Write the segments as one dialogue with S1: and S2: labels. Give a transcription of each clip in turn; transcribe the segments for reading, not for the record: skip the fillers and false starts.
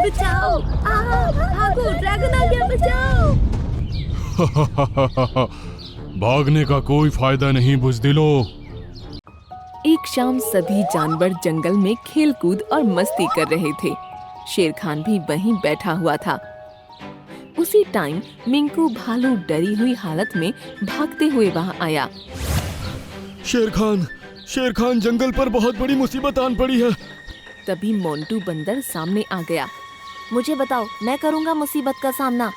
S1: बचाओ, भागो, ड्रैगन आ गया, बचाओ।
S2: भागने का कोई फायदा नहीं बुज़दिलो।
S3: एक शाम सभी जानवर जंगल में खेल कूद और मस्ती कर रहे थे। शेर खान भी वहीं बैठा हुआ था। उसी टाइम मिंकू भालू डरी हुई हालत में भागते हुए वहां आया।
S2: शेर खान जंगल पर बहुत बड़ी मुसीबत आन पड़ी है।
S3: तभी मोंटू बंदर सामने आ गया।
S1: मुझे बताओ, मैं करूँगा मुसीबत का सामना।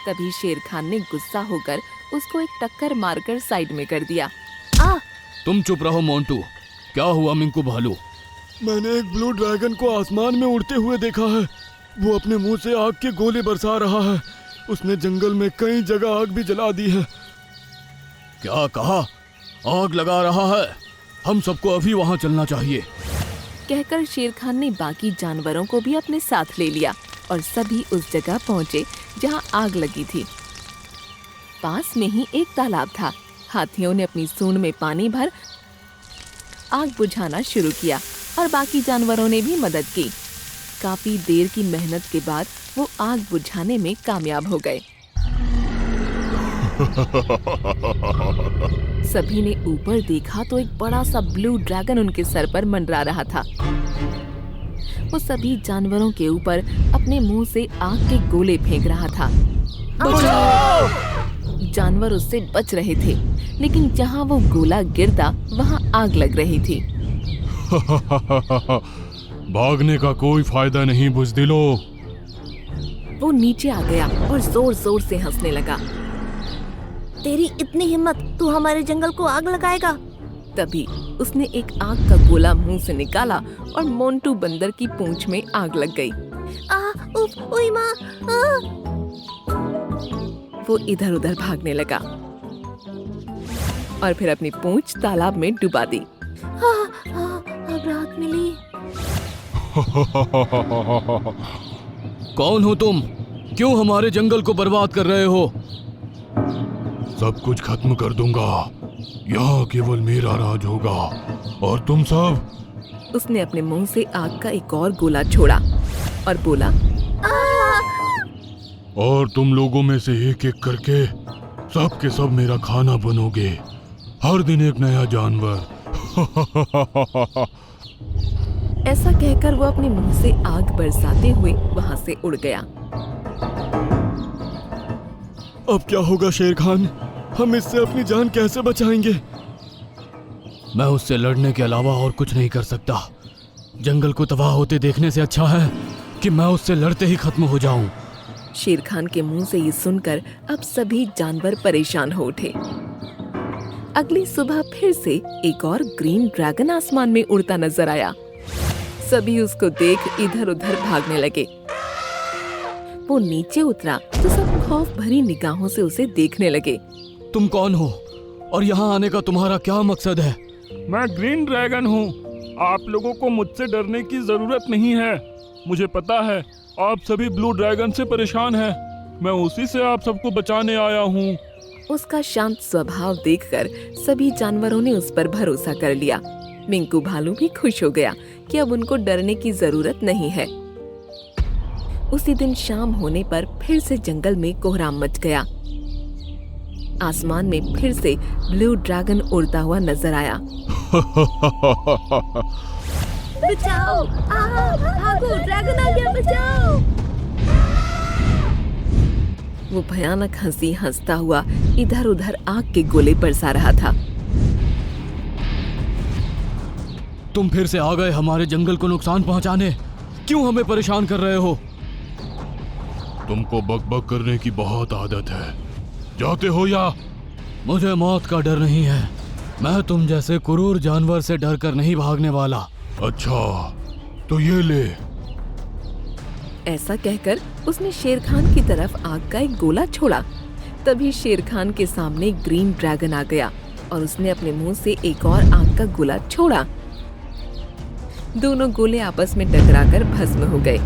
S3: तभी शेर खान ने गुस्सा होकर उसको एक टक्कर मारकर साइड में कर दिया।
S4: तुम चुप रहो मोंटू। क्या हुआ मिंकू भालू?
S2: मैंने एक ब्लू ड्रैगन को आसमान में उड़ते हुए देखा है। वो अपने मुंह से आग के गोले बरसा रहा है। उसने जंगल में कई जगह आग भी जला दी है।
S4: क्या कहा? आग लगा रहा है? हम सबको अभी वहां चलना चाहिए।
S3: कहकर शेर खान ने बाकी जानवरों को भी अपने साथ ले लिया और सभी उस जगह पहुंचे जहां आग लगी थी। पास में ही एक तालाब था। हाथियों ने अपनी सूंड में पानी भर आग बुझाना शुरू किया और बाकी जानवरों ने भी मदद की। काफी देर की मेहनत के बाद वो आग बुझाने में कामयाब हो गए। सभी ने ऊपर देखा तो एक बड़ा सा ब्लू ड्रैगन उनके सर पर मंडरा रहा था। वो सभी जानवरों के ऊपर अपने मुंह से आग के गोले फेंक रहा था। जानवर उससे बच रहे थे, लेकिन जहां वो गोला गिरता वहां आग लग रही थी।
S2: भागने का कोई फायदा नहीं बुज़दिलो।
S3: वो नीचे आ गया और जोर जोर से हंसने लगा।
S1: तेरी इतनी हिम्मत, तू हमारे जंगल को आग लगाएगा?
S3: तभी उसने एक आग का गोला मुंह से निकाला और मोंटू बंदर की पूंछ में आग लग गई।
S1: उफ, ओए माँ,
S3: वो इधर उधर भागने लगा और फिर अपनी पूंछ तालाब में डुबा दी।
S1: अब राहत मिली।
S4: कौन हो तुम? क्यों हमारे जंगल को बर्बाद कर रहे हो?
S2: सब कुछ खत्म कर दूंगा। यहाँ केवल मेरा राज होगा और तुम सब।
S3: उसने अपने मुंह से आग का एक और गोला छोड़ा और बोला,
S2: और तुम लोगों में से एक एक करके सब के सब मेरा खाना बनोगे। हर दिन एक नया जानवर।
S3: ऐसा कहकर वो अपने मुंह से आग बरसाते हुए वहां से उड़ गया।
S2: अब क्या होगा शेर खान? हम इससे अपनी जान कैसे बचाएंगे?
S4: मैं उससे लड़ने के अलावा और कुछ नहीं कर सकता। जंगल को तबाह होते देखने से अच्छा है कि मैं उससे लड़ते ही खत्म हो जाऊं।
S3: शेर खान के मुंह से ये सुनकर अब सभी जानवर परेशान हो उठे। अगली सुबह फिर से एक और ग्रीन ड्रैगन आसमान में उड़ता नजर आया। सभी उसको देख इधर उधर भागने लगे। वो नीचे उतरा तो सब खौफ भरी निगाहों से उसे देखने लगे।
S4: तुम कौन हो और यहाँ आने का तुम्हारा क्या मकसद है?
S5: मैं ग्रीन ड्रैगन हूँ। आप लोगों को मुझसे डरने की जरूरत नहीं है। मुझे पता है आप सभी ब्लू ड्रैगन से परेशान हैं। मैं उसी से आप सबको बचाने आया हूँ।
S3: उसका शांत स्वभाव देखकर सभी जानवरों ने उस पर भरोसा कर लिया। मिंकू भालू भी खुश हो गया कि अब उनको डरने की जरूरत नहीं है। उसी दिन शाम होने पर फिर से जंगल में कोहराम मच गया। आसमान में फिर से ब्लू ड्रैगन उड़ता हुआ नजर आया।
S1: बचाओ, भागो, ड्रैगन आ गया, बचाओ।
S3: वो भयानक हंसी हंसता हुआ इधर उधर आग के गोले बरसा रहा था।
S4: तुम फिर से आ गए हमारे जंगल को नुकसान पहुंचाने। क्यों हमें परेशान कर रहे हो?
S2: तुमको बकबक करने की बहुत आदत है। जाते हो या?
S4: मुझे मौत का डर नहीं है। मैं तुम जैसे क्रूर जानवर से डर कर नहीं भागने वाला।
S2: अच्छा, तो ये ले।
S3: ऐसा कहकर उसने शेर खान की तरफ आग का एक गोला छोड़ा। तभी शेर खान के सामने ग्रीन ड्रैगन आ गया और उसने अपने मुंह से एक और आग का गोला छोड़ा। दोनों गोले आपस में टकराकर भस्म हो गए।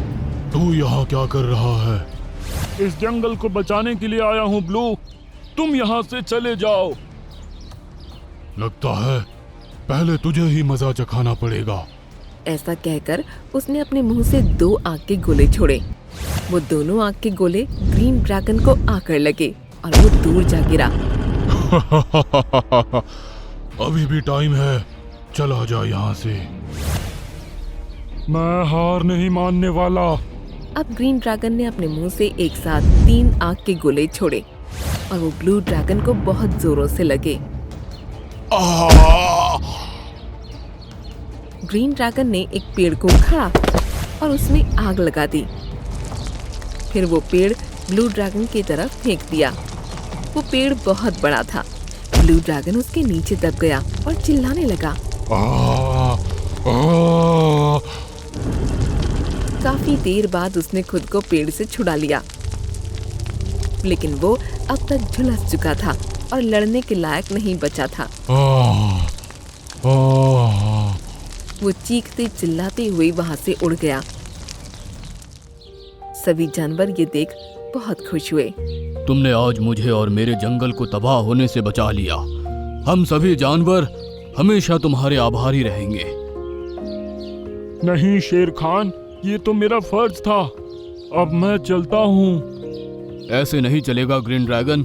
S2: तू यहाँ क्या कर रहा है?
S5: इस जंगल को बचाने के लिए आया हूँ ब्लू। तुम यहाँ से चले जाओ।
S2: लगता है पहले तुझे ही मजा चखाना पड़ेगा।
S3: ऐसा कहकर उसने अपने मुंह से 2 आग के गोले छोड़े। वो दोनों आग के गोले ग्रीन ड्रैगन को आकर लगे और वो दूर जा गिरा।
S5: अभी भी टाइम है, चला जा यहाँ से। मैं हार नहीं मानने वाला।
S3: अब ग्रीन ड्रैगन ने अपने मुंह से एक साथ 3 आग के गोले छोड़े और वो ब्लू ड्रैगन को बहुत जोरों से लगे। ग्रीन ड्रैगन ने एक पेड़ को उखाड़ा और उसमें आग लगा दी। फिर वो पेड़ ब्लू ड्रैगन की तरफ फेंक दिया। वो पेड़ बहुत बड़ा था। ब्लू ड्रैगन उसके नीचे दब गया और चिल्लाने लगा। काफी देर बाद उसने खुद को पेड़ से छुड़ा लिया, लेकिन वो अब तक झुलस चुका था और लड़ने के लायक नहीं बचा था। वो चीखते चिल्लाते हुए वहां से उड़ गया। सभी जानवर ये देख बहुत खुश हुए।
S4: तुमने आज मुझे और मेरे जंगल को तबाह होने से बचा लिया। हम सभी जानवर हमेशा तुम्हारे आभारी रहेंगे।
S5: नहीं शेर खान, ये तो मेरा फर्ज था। अब मैं चलता हूँ।
S4: ऐसे नहीं चलेगा ग्रीन ड्रैगन,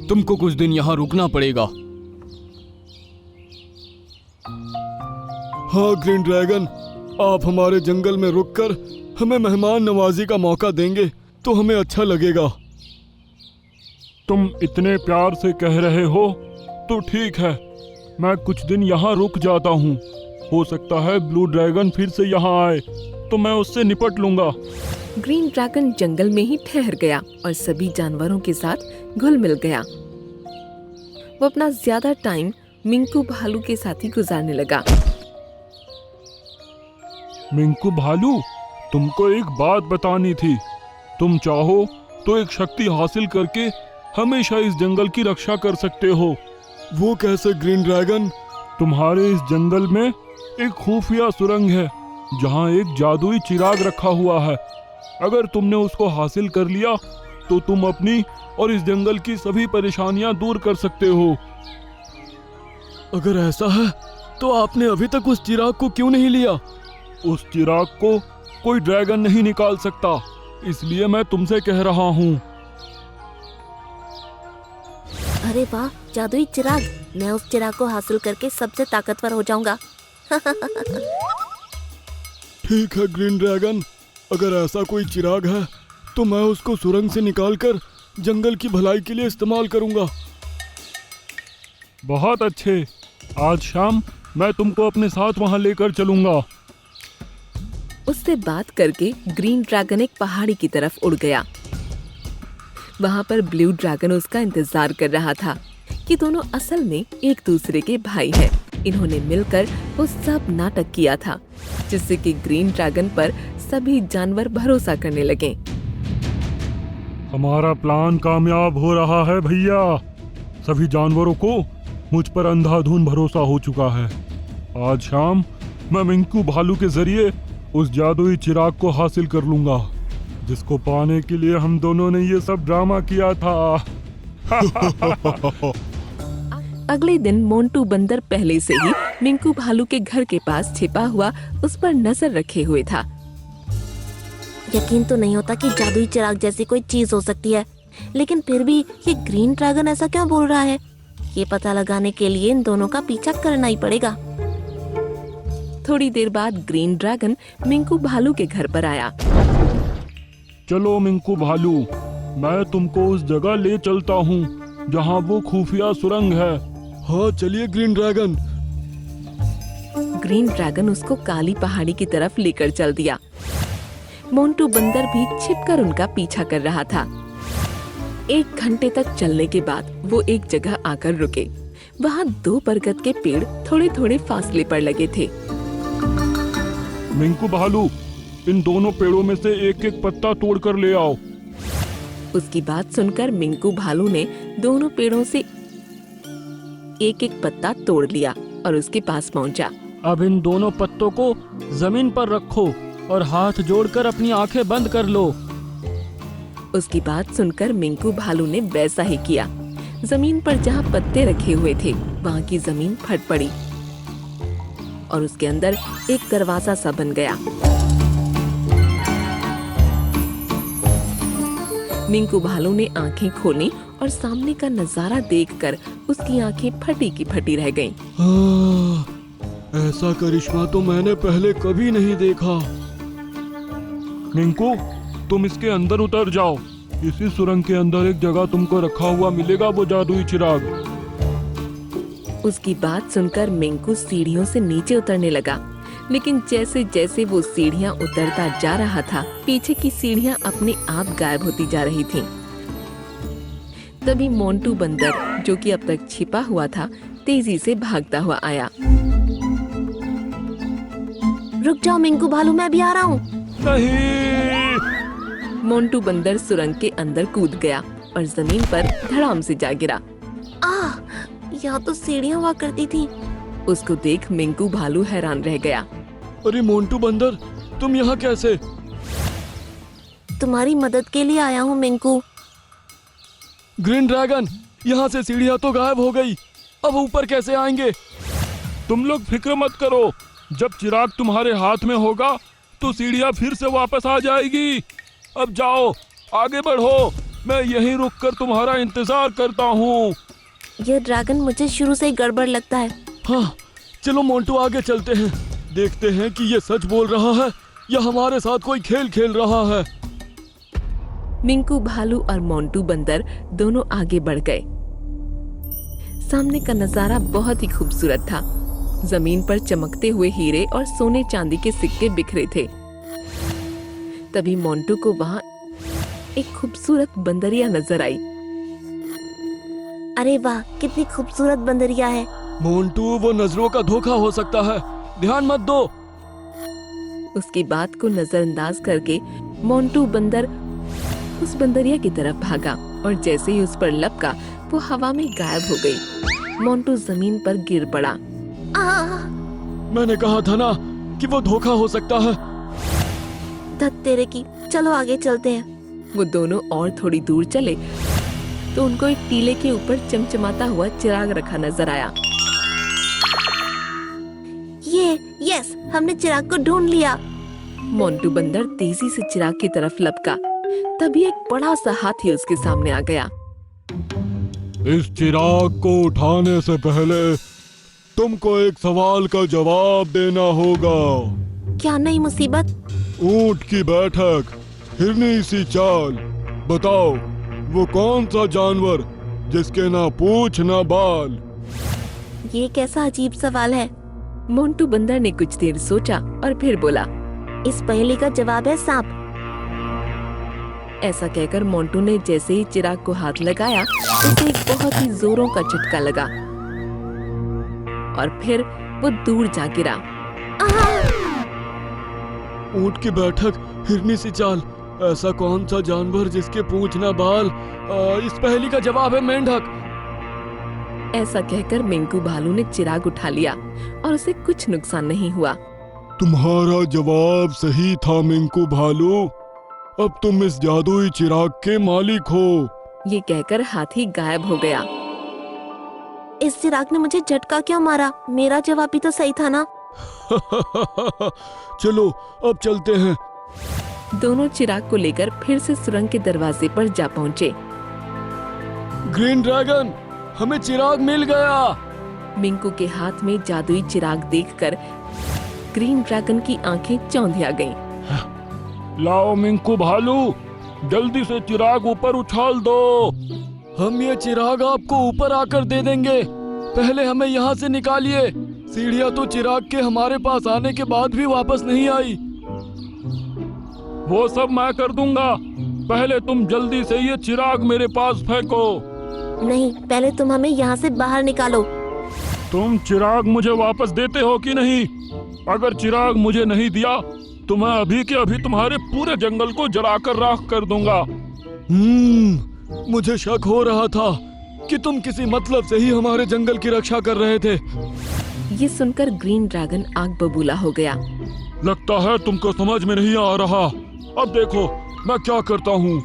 S4: तुमको कुछ दिन यहाँ रुकना पड़ेगा।
S2: हाँ ग्रीन ड्रैगन, आप हमारे जंगल में रुककर हमें मेहमान नवाजी का मौका देंगे तो हमें अच्छा लगेगा।
S5: तुम इतने प्यार से कह रहे हो तो ठीक है, मैं कुछ दिन यहाँ रुक जाता हूँ। हो सकता है ब्लू ड्रैगन फिर से यहाँ आए तो मैं उससे निपट लूंगा।
S3: ग्रीन ड्रैगन जंगल में ही ठहर गया और सभी जानवरों के साथ घुल मिल गया। वो अपना ज्यादा टाइम मिंकू भालू के साथ ही गुजारने लगा।
S5: मिंकू भालू, तुमको एक बात बतानी थी। तुम चाहो तो एक शक्ति हासिल करके हमेशा इस जंगल की रक्षा कर सकते हो।
S2: वो कैसे ग्रीन ड्रैगन?
S5: तुम्हारे इस जंगल में एक खुफिया सुरंग है जहाँ एक जादुई चिराग रखा हुआ है। अगर तुमने उसको हासिल कर लिया तो तुम अपनी और इस जंगल की सभी परेशानियां दूर कर सकते हो।
S2: अगर ऐसा है तो आपने अभी तक उस चिराग को क्यों नहीं लिया?
S5: उस चिराग को कोई ड्रैगन नहीं निकाल सकता, इसलिए मैं तुमसे कह रहा हूँ।
S1: अरे वाह, जादुई चिराग! मैं उस चिराग को हासिल करके सबसे ताकतवर हो जाऊंगा।
S2: ठीक है ग्रीन ड्रैगन, अगर ऐसा कोई चिराग है तो मैं उसको सुरंग से निकालकर जंगल की भलाई के लिए इस्तेमाल करूंगा।
S5: बहुत अच्छे, आज शाम मैं तुमको अपने साथ वहां लेकर चलूंगा।
S3: उससे बात करके ग्रीन ड्रैगन एक पहाड़ी की तरफ उड़ गया। वहां पर ब्लू ड्रैगन उसका इंतजार कर रहा था कि दोनों असल में एक दूसरे के भाई हैं। इन्होंने मिलकर वो सब नाटक किया था जिससे कि ग्रीन ड्रैगन पर सभी जानवर भरोसा करने लगे।
S5: हमारा प्लान कामयाब हो रहा है भैया। सभी जानवरों को मुझ पर अंधाधुंध भरोसा हो चुका है। आज शाम मैं मिंकू भालू के जरिए उस जादुई चिराग को हासिल कर लूंगा जिसको पाने के लिए हम दोनों ने ये सब ड्रामा किया था।
S3: अगले दिन मोंटू बंदर पहले से ही मिंकू भालू के घर के पास छिपा हुआ उस पर नजर रखे हुए था।
S1: यकीन तो नहीं होता कि जादुई चिराग जैसी कोई चीज हो सकती है, लेकिन फिर भी ये ग्रीन ड्रैगन ऐसा क्यों बोल रहा है? ये पता लगाने के लिए इन दोनों का पीछा करना ही पड़ेगा।
S3: थोड़ी देर बाद ग्रीन ड्रैगन मिंकू भालू के घर पर आया।
S5: चलो मिंकू भालू, मैं तुमको उस जगह ले चलता हूँ जहाँ वो खुफिया सुरंग है।
S2: हाँ चलिए ग्रीन ड्रैगन।
S3: ग्रीन ड्रैगन उसको काली पहाड़ी की तरफ लेकर चल दिया। मोंटू बंदर भी छिपकर उनका पीछा कर रहा था। 1 घंटे तक चलने के बाद वो एक जगह आकर रुके। वहाँ 2 बरगद के पेड़ थोड़े थोड़े फासले पर लगे थे।
S5: मिंकू भालू, इन दोनों पेड़ों में से एक एक पत्ता तोड़कर ले आओ।
S3: उसकी बात सुनकर मिंकू भालू ने दोनों पेड़ों से एक एक पत्ता तोड़ लिया और उसके पास पहुंचा।
S6: अब इन दोनों पत्तों को जमीन पर रखो और हाथ जोड़कर अपनी आंखें बंद कर लो।
S3: उसकी बात सुनकर मिंकू भालू ने वैसा ही किया। जमीन पर जहाँ पत्ते रखे हुए थे वहाँ की जमीन फट पड़ी और उसके अंदर एक दरवाजा सा बन गया। मिंकू भालू ने आंखें खोली और सामने का नजारा देखकर उसकी आंखें फटी की फटी रह गईं।
S2: ऐसा करिश्मा तो मैंने पहले कभी नहीं देखा।
S5: मिंकू, तुम इसके अंदर उतर जाओ। इसी सुरंग के अंदर एक जगह तुमको रखा हुआ मिलेगा वो जादुई चिराग।
S3: उसकी बात सुनकर मिंकू सीढ़ियों से नीचे उतरने लगा, लेकिन जैसे जैसे वो सीढ़ियां उतरता जा रहा था, पीछे की सीढ़ियां अपने आप गायब होती जा रही थीं। तभी मोंटू बंदर, जो कि अब तक छिपा हुआ था, तेजी से भागता हुआ आया।
S1: रुक जाओ मिंकू भालू, मैं भी आ रहा हूँ।
S5: नहीं!
S3: मोंटू बंदर सुरंग के अंदर कूद गया और जमीन पर धड़ाम से जा गिरा।
S1: यहाँ तो सीढ़ियाँ हुआ करती थी।
S3: उसको देख मिंकू भालू हैरान रह गया।
S2: अरे मोंटू बंदर, तुम यहाँ कैसे?
S1: तुम्हारी मदद के लिए आया हूँ मिंकू।
S2: ग्रीन ड्रैगन, यहाँ से सीढ़ियाँ तो गायब हो गई, अब ऊपर कैसे आएंगे?
S5: तुम लोग फिक्र मत करो, जब चिराग तुम्हारे हाथ में होगा तो सीढ़ियाँ फिर से वापस आ जाएगी। अब जाओ, आगे बढ़ो, मैं यहीं रुककर तुम्हारा इंतजार करता हूँ।
S1: यह ड्रैगन मुझे शुरू से ही गड़बड़ लगता है।
S2: हाँ, चलो मोंटू आगे चलते हैं, देखते हैं कि ये सच बोल रहा है या हमारे साथ कोई खेल खेल रहा है।
S3: मिंकू भालू और मोंटू बंदर दोनों आगे बढ़ गए। सामने का नजारा बहुत ही खूबसूरत था। जमीन पर चमकते हुए हीरे और सोने चांदी के सिक्के बिखरे थे। तभी मोंटू को वहाँ एक खूबसूरत बंदरिया नजर आई।
S1: अरे वाह, कितनी खूबसूरत बंदरिया है।
S2: मोंटू, वो नजरों का धोखा हो सकता है, ध्यान मत दो।
S3: उसकी बात को नजरअंदाज करके मोंटू बंदर उस बंदरिया की तरफ भागा और जैसे ही उस पर लपका, वो हवा में गायब हो गई। मोंटू जमीन पर गिर पड़ा।
S2: मैंने कहा था ना कि वो धोखा हो सकता है।
S1: धत तेरे की, चलो आगे चलते हैं।
S3: वो दोनों और थोड़ी दूर चले तो उनको एक टीले के ऊपर चमचमाता हुआ चिराग रखा नजर आया।
S1: यस, हमने चिराग को ढूंढ लिया।
S3: मोंटू बंदर तेजी से चिराग की तरफ लपका। तभी एक बड़ा सा हाथी उसके सामने आ गया।
S2: इस चिराग को उठाने से पहले तुमको एक सवाल का जवाब देना होगा।
S1: क्या नई मुसीबत?
S2: ऊंट की बैठक, हिरनी सी चाल, बताओ वो कौन सा जानवर जिसके ना पूंछ ना बाल?
S1: ये कैसा अजीब सवाल है।
S3: मोंटू बंदर ने कुछ देर सोचा और फिर बोला,
S1: इस पहेली का जवाब है सांप।
S3: ऐसा कहकर मोंटू ने जैसे ही चिराग को हाथ लगाया, उसे एक बहुत ही जोरों का झटका लगा और फिर वो दूर जा गिरा।
S2: ऊंट की बैठक, हिरनी सी चाल, ऐसा कौन सा जानवर जिसके पूंछ ना बाल? इस पहेली का जवाब है मेंढक।
S3: ऐसा कहकर मिंकू भालू ने चिराग उठा लिया और उसे कुछ नुकसान नहीं हुआ।
S2: तुम्हारा जवाब सही था मिंकू भालू, अब तुम इस जादुई चिराग के मालिक हो।
S3: ये कहकर हाथी गायब हो गया।
S1: इस चिराग ने मुझे झटका क्यों मारा? मेरा जवाब भी तो सही था ना।
S2: चलो अब चलते हैं।
S3: दोनों चिराग को लेकर फिर से सुरंग के दरवाजे पर जा पहुँचे।
S2: ग्रीन ड्रैगन, हमें चिराग मिल गया।
S3: मिंकू के हाथ में जादुई चिराग देखकर ग्रीन ड्रैगन की आंखें चौंधिया गईं।
S5: लाओ मिंकू भालू, जल्दी से चिराग ऊपर उछाल दो।
S2: हम ये चिराग आपको ऊपर आकर दे देंगे, पहले हमें यहाँ से निकालिए। सीढ़ियाँ तो चिराग के हमारे पास आने के बाद भी वापस नहीं आई।
S5: वो सब मैं कर दूंगा, पहले तुम जल्दी से ये चिराग मेरे पास फेंको।
S1: नहीं, पहले तुम हमें यहाँ से बाहर निकालो।
S5: तुम चिराग मुझे वापस देते हो कि नहीं? अगर चिराग मुझे नहीं दिया तो मैं अभी के अभी तुम्हारे पूरे जंगल को जलाकर राख कर दूंगा।
S2: मुझे शक हो रहा था कि तुम किसी मतलब से ही हमारे जंगल की रक्षा कर रहे थे।
S3: ये सुनकर ग्रीन ड्रैगन आग बबूला हो गया।
S5: लगता है तुमको समझ में नहीं आ रहा, अब देखो मैं क्या करता हूँ।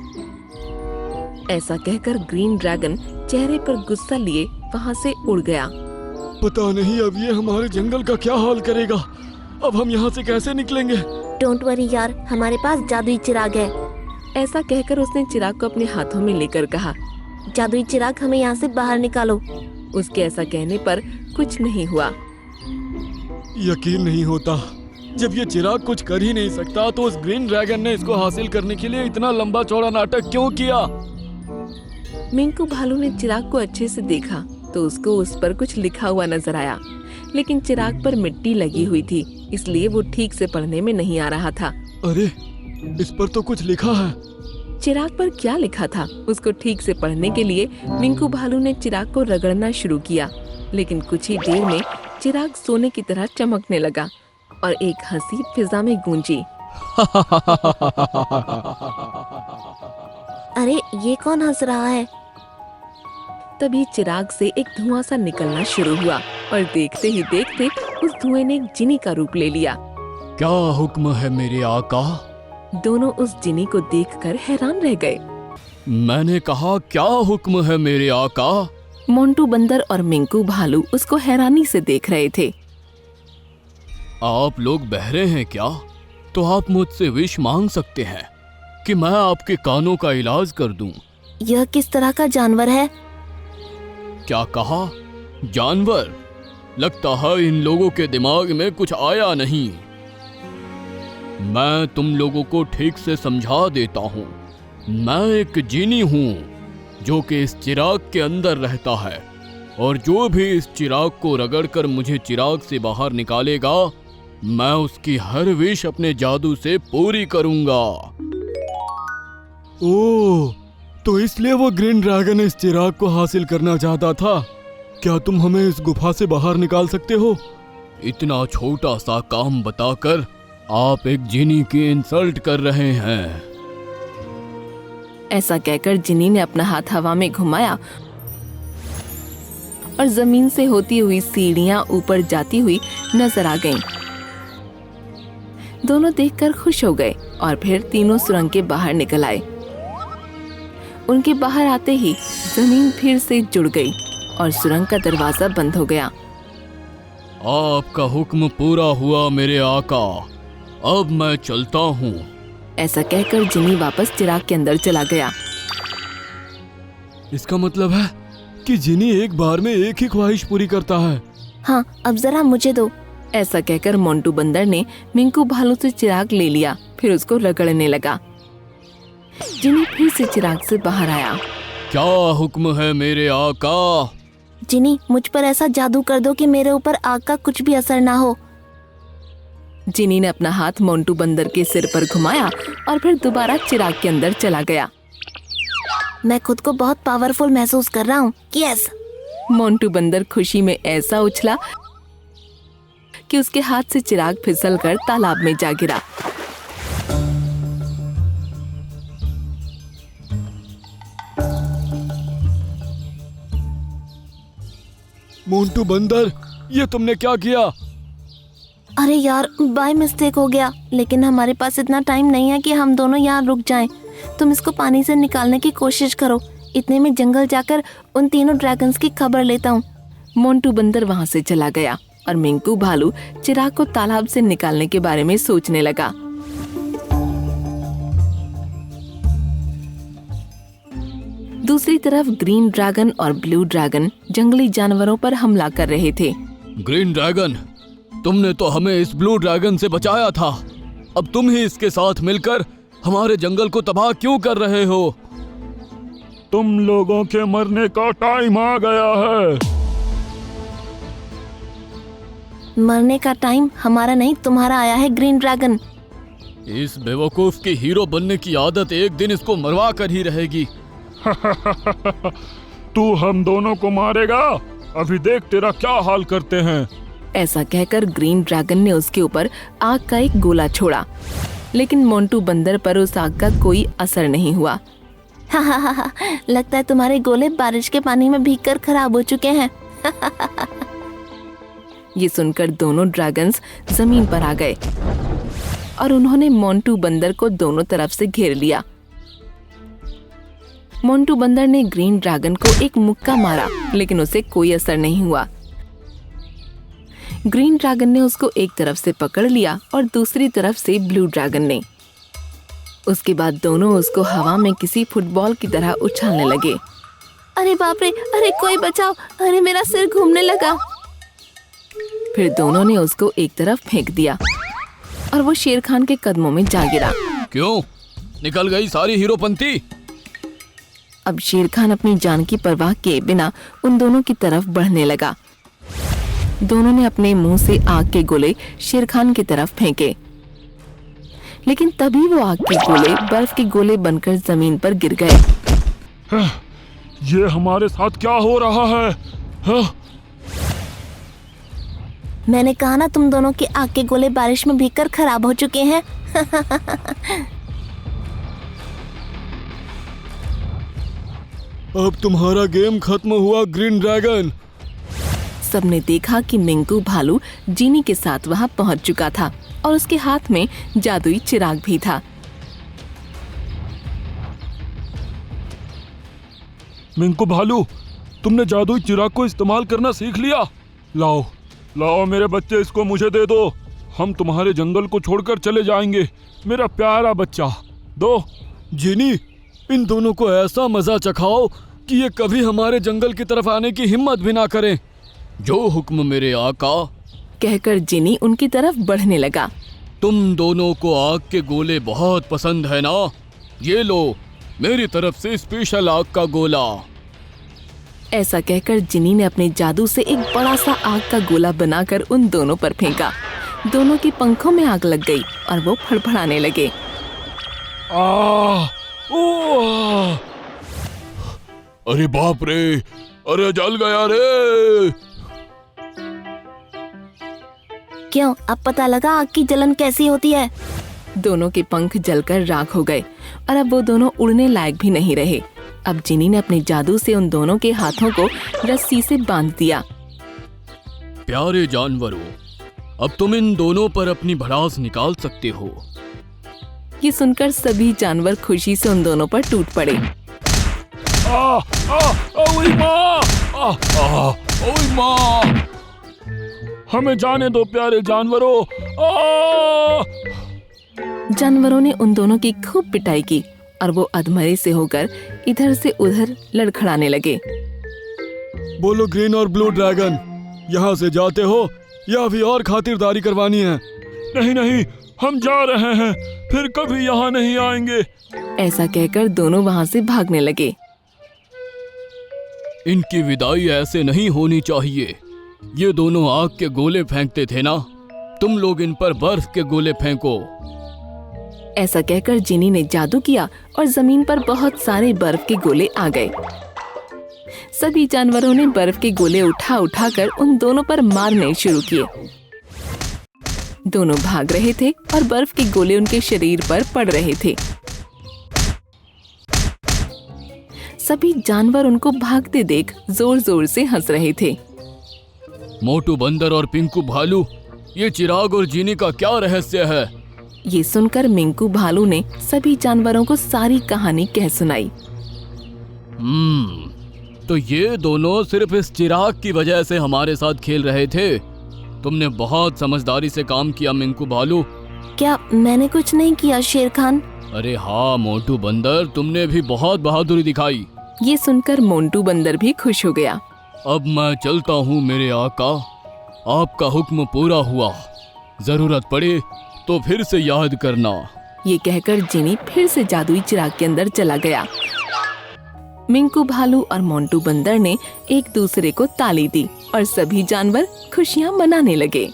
S3: ऐसा कहकर ग्रीन ड्रैगन चेहरे पर गुस्सा लिए वहाँ से उड़ गया।
S2: पता नहीं अब ये हमारे जंगल का क्या हाल करेगा। अब हम यहाँ से कैसे निकलेंगे?
S1: डोंट वरी यार, हमारे पास जादुई चिराग है।
S3: ऐसा कहकर उसने चिराग को अपने हाथों में लेकर कहा।
S1: जादुई चिराग, हमें यहाँ से बाहर निकालो।
S3: उसके ऐसा कहने पर कुछ नहीं हुआ।
S2: यकीन नहीं होता, जब ये चिराग कुछ कर ही नहीं सकता तो उस ग्रीन ड्रैगन ने इसको हासिल करने के लिए इतना लंबा चौड़ा नाटक क्यों किया?
S3: मिंकू भालू ने चिराग को अच्छे से देखा तो उसको उस पर कुछ लिखा हुआ नजर आया, लेकिन चिराग पर मिट्टी लगी हुई थी, इसलिए वो ठीक से पढ़ने में नहीं आ रहा था।
S2: अरे, इस पर तो कुछ लिखा है।
S3: चिराग पर क्या लिखा था उसको ठीक से पढ़ने के लिए मिंकू भालू ने चिराग को रगड़ना शुरू किया, लेकिन कुछ ही देर में चिराग सोने की तरह चमकने लगा और एक हंसी फिजा में गूंजी।
S1: अरे, ये कौन हंस रहा है?
S3: तभी चिराग से एक धुआं सा निकलना शुरू हुआ और देखते ही देखते उस धुएं ने एक जिनी का रूप ले लिया।
S4: क्या हुक्म है मेरे आका?
S3: दोनों उस जिनी को देखकर हैरान रह गए।
S4: मैंने कहा क्या हुक्म है मेरे आका?
S3: मोंटू बंदर और मिंकू भालू उसको हैरानी से देख रहे थे।
S4: आप लोग बहरे हैं क्या? तो आप मुझसे विश मांग सकते हैं कि मैं आपके कानों का इलाज कर दूं।
S1: यह किस तरह का जानवर है?
S4: क्या कहा? जानवर? लगता है इन लोगों के दिमाग में कुछ आया नहीं। मैं तुम लोगों को ठीक से समझा देता हूँ। मैं एक जीनी हूँ जो कि इस चिराग के अंदर रहता है, और जो भी इस चिराग को रगड़कर मुझे चिराग से बाहर निकालेगा, मैं उसकी हर विश अपने जादू से पूरी करूंगा।
S2: ओह, तो इसलिए वो ग्रीन ड्रैगन इस चिराग को हासिल करना चाहता था। क्या तुम हमें इस गुफा से बाहर निकाल सकते हो?
S4: इतना छोटा सा काम बताकर आप एक जिनी की इंसल्ट कर रहे हैं।
S3: ऐसा कहकर जिनी ने अपना हाथ हवा में घुमाया और जमीन से होती हुई सीढ़ियां ऊपर जाती हुई नजर आ गईं। दोनों देखकर खुश हो गए और फिर तीनों सुरंग के बाहर निकल आए। उनके बाहर आते ही जमीन फिर से जुड़ गई और सुरंग का दरवाजा बंद हो गया।
S4: आपका हुक्म पूरा हुआ मेरे आका, अब मैं चलता हूँ।
S3: ऐसा कहकर जिनी वापस चिराग के अंदर चला गया।
S2: इसका मतलब है कि जिनी एक बार में एक ही ख्वाहिश पूरी करता है।
S1: हाँ, अब जरा मुझे दो।
S3: ऐसा कहकर मोंटू बंदर ने मिंकू भालू से चिराग ले लिया, फिर उसको रगड़ने लगा। जिनी फिर से चिराग से बाहर आया।
S4: क्या हुक्म है मेरे आका?
S1: जिनी, मुझ पर ऐसा जादू कर दो कि मेरे ऊपर आग का कुछ भी असर ना हो।
S3: जिनी ने अपना हाथ मोंटू बंदर के सिर पर घुमाया और फिर दोबारा चिराग के अंदर चला गया।
S1: मैं खुद को बहुत पावरफुल महसूस कर रहा हूँ। यस।
S3: मोंटू बंदर खुशी में ऐसा उछला कि उसके हाथ से चिराग फिसलकर तालाब में जा गिरा।
S2: मोंटू बंदर, ये तुमने क्या किया?
S1: अरे यार, बाय मिस्टेक हो गया, लेकिन हमारे पास इतना टाइम नहीं है कि हम दोनों यहाँ रुक जाएं। तुम इसको पानी से निकालने की कोशिश करो। इतने में जंगल जाकर उन तीनों ड्रैगन्स की खबर लेता हूँ।
S3: मोंटू बंदर वहाँ से चला गया और मिंकू भालू चिराग को तालाब से निकालने के बारे में सोचने लगा। दूसरी तरफ ग्रीन ड्रैगन और ब्लू ड्रैगन जंगली जानवरों पर हमला कर रहे थे।
S4: ग्रीन ड्रैगन, तुमने तो हमें इस ब्लू ड्रैगन से बचाया था। अब तुम ही इसके साथ मिलकर हमारे जंगल को तबाह क्यों कर रहे हो?
S5: तुम लोगों के मरने का टाइम आ गया है।
S1: मरने का टाइम हमारा नहीं, तुम्हारा आया है ग्रीन ड्रैगन।
S4: इस बेवकूफ की हीरो बनने की आदत एक दिन इसको मरवा कर ही रहेगी।
S5: तू हम दोनों को मारेगा? अभी देख तेरा क्या हाल करते हैं।
S3: ऐसा कहकर ग्रीन ड्रैगन ने उसके ऊपर आग का एक गोला छोड़ा, लेकिन मोंटू बंदर पर उस आग का कोई असर नहीं हुआ।
S1: हा, लगता है तुम्हारे गोले बारिश के पानी में भीगकर खराब हो चुके हैं।
S3: ये सुनकर दोनों ड्रैगन्स जमीन पर आ गए और उन्होंने मोंटू बंदर को दोनों तरफ से घेर लिया। मोंटू बंदर ने ग्रीन ड्रैगन को एक मुक्का मारा, लेकिन उसे कोई असर नहीं हुआ। ग्रीन ड्रैगन ने उसको एक तरफ से पकड़ लिया और दूसरी तरफ से ब्लू ड्रैगन ने। उसके बाद दोनों उसको हवा में किसी फुटबॉल की तरह उछालने लगे।
S1: अरे बाप रे, अरे कोई बचाओ, अरे मेरा सिर घूमने लगा।
S3: फिर दोनों ने उसको एक तरफ फेंक दिया और वो शेर खान के कदमों में जा गिरा।
S4: क्यों निकल गई सारी हीरोपंती?
S3: अब शेर खान अपनी जान की परवाह किए बिना उन दोनों की तरफ बढ़ने लगा। दोनों ने अपने मुंह से आग के गोले शेर खान की तरफ फेंके, लेकिन तभी वो आग के गोले बर्फ के गोले बनकर जमीन पर गिर गए।
S5: ये हमारे साथ क्या हो रहा है? हाँ?
S1: मैंने कहा ना, तुम दोनों के आग के गोले बारिश में भीगकर खराब हो चुके हैं।
S2: अब तुम्हारा गेम खत्म हुआ ग्रीन ड्रैगन।
S3: सबने देखा कि मिंकू भालू जीनी के साथ वहां पहुंच चुका था और उसके हाथ में जादुई चिराग भी था।
S5: मिंकू भालू, तुमने जादुई चिराग को इस्तेमाल करना सीख लिया। लाओ लाओ मेरे बच्चे, इसको मुझे दे दो। हम तुम्हारे जंगल को छोड़कर चले जाएंगे, मेरा प्यारा बच्चा। दो।
S2: जिनी, इन दोनों को ऐसा मजा चखाओ कि ये कभी हमारे जंगल की तरफ आने की हिम्मत भी ना करें।
S4: जो हुक्म मेरे आका।
S3: कहकर जिनी उनकी तरफ बढ़ने लगा।
S4: तुम दोनों को आग के गोले बहुत पसंद है ना? ये लो मेरी तरफ से स्पेशल आग का गोला।
S3: ऐसा कहकर जिनी ने अपने जादू से एक बड़ा सा आग का गोला बनाकर उन दोनों पर फेंका। दोनों के पंखों में आग लग गई और वो फड़फड़ाने लगे।
S5: अरे बाप रे, अरे जल गया रे।
S1: क्यों, अब पता लगा आग की जलन कैसी होती है?
S3: दोनों के पंख जलकर राख हो गए और अब वो दोनों उड़ने लायक भी नहीं रहे। अब जिनी ने अपने जादू से उन दोनों के हाथों को रस्सी से बांध दिया।
S4: प्यारे जानवरों, अब तुम इन दोनों पर अपनी भड़ास निकाल सकते हो।
S3: ये सुनकर सभी जानवर खुशी से उन दोनों पर टूट पड़े।
S5: ओए माँ, ओए माँ, हमें जाने दो प्यारे जानवरों।
S3: जानवरों ने उन दोनों की खूब पिटाई की और वो अधमरे से होकर इधर से उधर लड़खड़ाने लगे।
S2: बोलो ग्रीन और ब्लू ड्रैगन, यहाँ से जाते हो या अभी और खातिरदारी करवानी है?
S5: नहीं नहीं, हम जा रहे हैं, फिर कभी यहाँ नहीं आएंगे।
S3: ऐसा कहकर दोनों वहाँ से भागने लगे।
S4: इनकी विदाई ऐसे नहीं होनी चाहिए। ये दोनों आग के गोले फेंकते थे ना, तुम लोग इन पर बर्फ के गोले फेंको।
S3: ऐसा कहकर जिनी ने जादू किया और जमीन पर बहुत सारे बर्फ के गोले आ गए। सभी जानवरों ने बर्फ के गोले उठा उठा कर उन दोनों पर मारने शुरू किए। दोनों भाग रहे थे और बर्फ के गोले उनके शरीर पर पड़ रहे थे। सभी जानवर उनको भागते देख जोर जोर से हंस रहे थे।
S4: मोटू बंदर और पिंकू भालू, ये चिराग और जीनी का क्या रहस्य है?
S3: ये सुनकर मिंकू भालू ने सभी जानवरों को सारी कहानी कह सुनाई।
S4: तो ये दोनों सिर्फ इस चिराग की वजह से हमारे साथ खेल रहे थे। तुमने बहुत समझदारी से काम किया मिंकू भालू।
S1: क्या मैंने कुछ नहीं किया शेर खान?
S4: अरे हाँ मोटू बंदर, तुमने भी बहुत बहादुरी दिखाई।
S3: ये सुनकर मोंटू बंदर भी खुश हो गया।
S4: अब मैं चलता हूँ मेरे आका, आपका हुक्म पूरा हुआ। जरूरत पड़े तो फिर से याद करना।
S3: ये कहकर जिनी फिर से जादुई चिराग के अंदर चला गया। मिंकू भालू और मोंटू बंदर ने एक दूसरे को ताली दी और सभी जानवर खुशियां मनाने लगे।